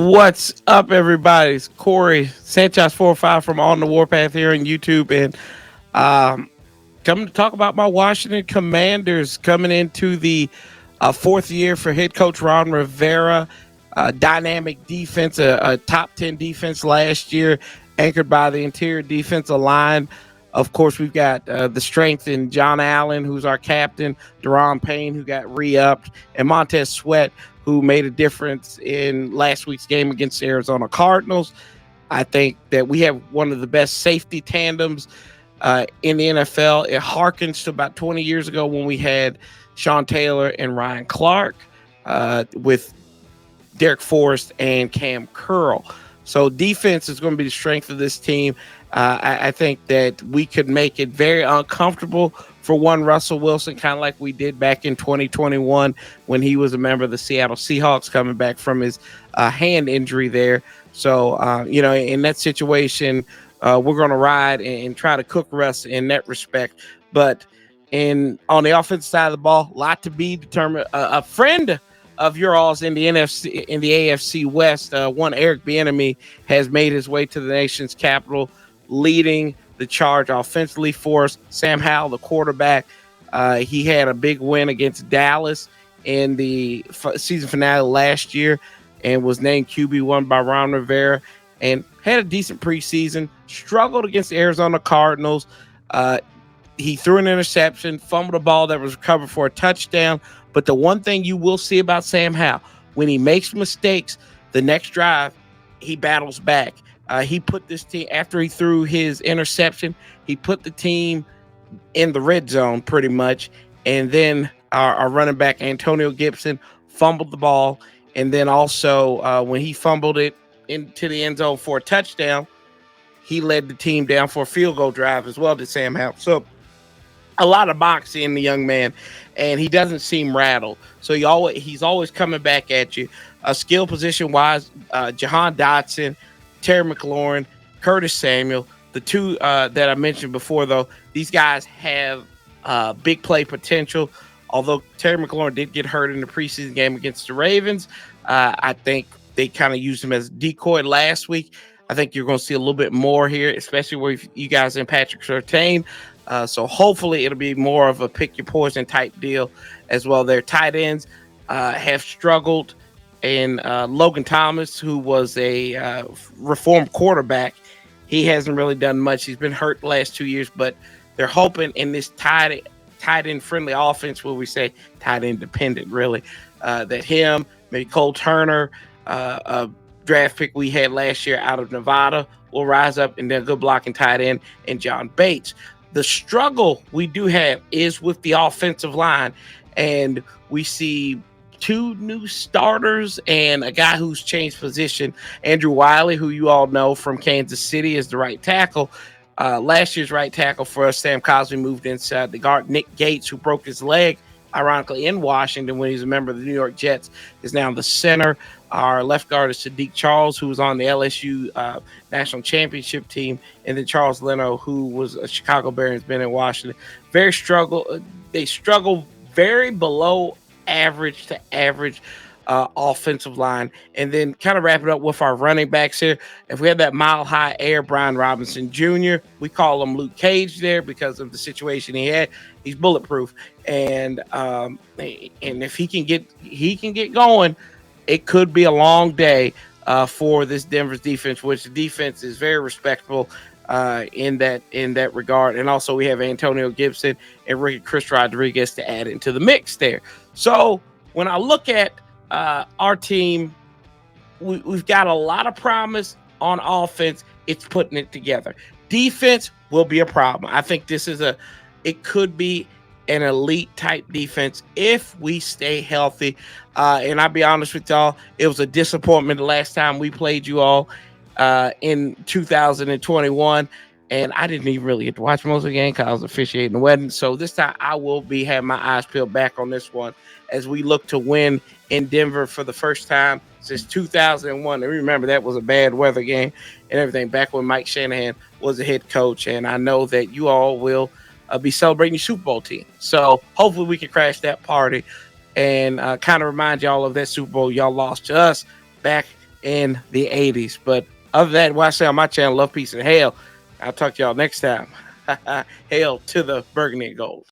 What's up, everybody? It's Corey Sanchez 45 from On the Warpath here on YouTube, and coming to talk about my Washington Commanders coming into the fourth year for head coach Ron Rivera. Dynamic defense, a top 10 defense last year, anchored by the interior defensive line. Of course, we've got the strength in John Allen, who's our captain, Deron Payne, who got re-upped, and Montez Sweat, who made a difference in last week's game against the Arizona Cardinals. I think that we have one of the best safety tandems in the NFL. It harkens to about 20 years ago when we had Sean Taylor and Ryan Clark with Derek Forrest and Cam Curl. So defense is going to be the strength of this team. I think that we could make it very uncomfortable for one Russell Wilson, kind of like we did back in 2021 when he was a member of the Seattle Seahawks coming back from his hand injury there. So, in that situation, we're going to ride and try to cook Russ in that respect. But on the offensive side of the ball, a lot to be determined. A friend of your all's in the AFC West, one Eric Bieniemy, has made his way to the nation's capital, leading the charge offensively for us. Sam Howell, the quarterback, he had a big win against Dallas in the season finale last year and was named QB1 by Ron Rivera and had a decent preseason. Struggled against the Arizona Cardinals. He threw an interception, fumbled a ball that was recovered for a touchdown. But the one thing you will see about Sam Howell, when he makes mistakes, the next drive, he battles back. He put this team, after he threw his interception, he put the team in the red zone pretty much. And then our running back, Antonio Gibson, fumbled the ball. And then also when he fumbled it into the end zone for a touchdown, he led the team down for a field goal drive as well to Sam Howell. So a lot of moxie in the young man, and he doesn't seem rattled. So he's always coming back at you. Skill position-wise, Jahan Dotson, Terry McLaurin, Curtis Samuel, the two that I mentioned before, though, these guys have big play potential. Although Terry McLaurin did get hurt in the preseason game against the Ravens, I think they kind of used him as a decoy last week. I think you're going to see a little bit more here, especially with you guys and Patrick Surtain. So hopefully it'll be more of a pick your poison type deal as well. Their tight ends have struggled. And Logan Thomas, who was a reformed quarterback, he hasn't really done much. He's been hurt the last 2 years, but they're hoping in this tight end friendly offense, where we say tight end dependent, really, that him, maybe Cole Turner, a draft pick we had last year out of Nevada, will rise up, and then good blocking tight end, and John Bates. The struggle we do have is with the offensive line, and we see two new starters and a guy who's changed position. Andrew Wiley, who you all know from Kansas City, is the right tackle. Last year's right tackle for us, Sam Cosmi, moved inside the guard. Nick Gates, who broke his leg, ironically, in Washington when he's a member of the New York Jets, is now the center. Our left guard is Sadiq Charles, who was on the LSU national championship team, and then Charles Leno, who was a Chicago Bear and has been in Washington. They struggle very below average to average offensive line. And then kind of wrap it up with our running backs here. If we have that mile high air, Brian Robinson Jr., we call him Luke Cage there because of the situation he had. He's bulletproof. And if he can get going, it could be a long day for this Denver's defense, which the defense is very respectable in that regard. And also we have Antonio Gibson and Chris Rodriguez to add into the mix there. So when I look at our team, we've got a lot of promise on offense. It's putting it together. Defense will be a problem. I think it could be an elite type defense if we stay healthy. And I'll be honest with y'all, it was a disappointment the last time we played you all in 2021. And I didn't even really get to watch most of the game because I was officiating the wedding. So this time I will be having my eyes peeled back on this one as we look to win in Denver for the first time since 2001. And remember, that was a bad weather game and everything back when Mike Shanahan was the head coach. And I know that you all will be celebrating your Super Bowl team. So hopefully we can crash that party and kind of remind y'all of that Super Bowl y'all lost to us back in the 80s. But other than that, what I say on my channel, love, peace, and hell. I'll talk to y'all next time. Hail to the Burgundy and Gold.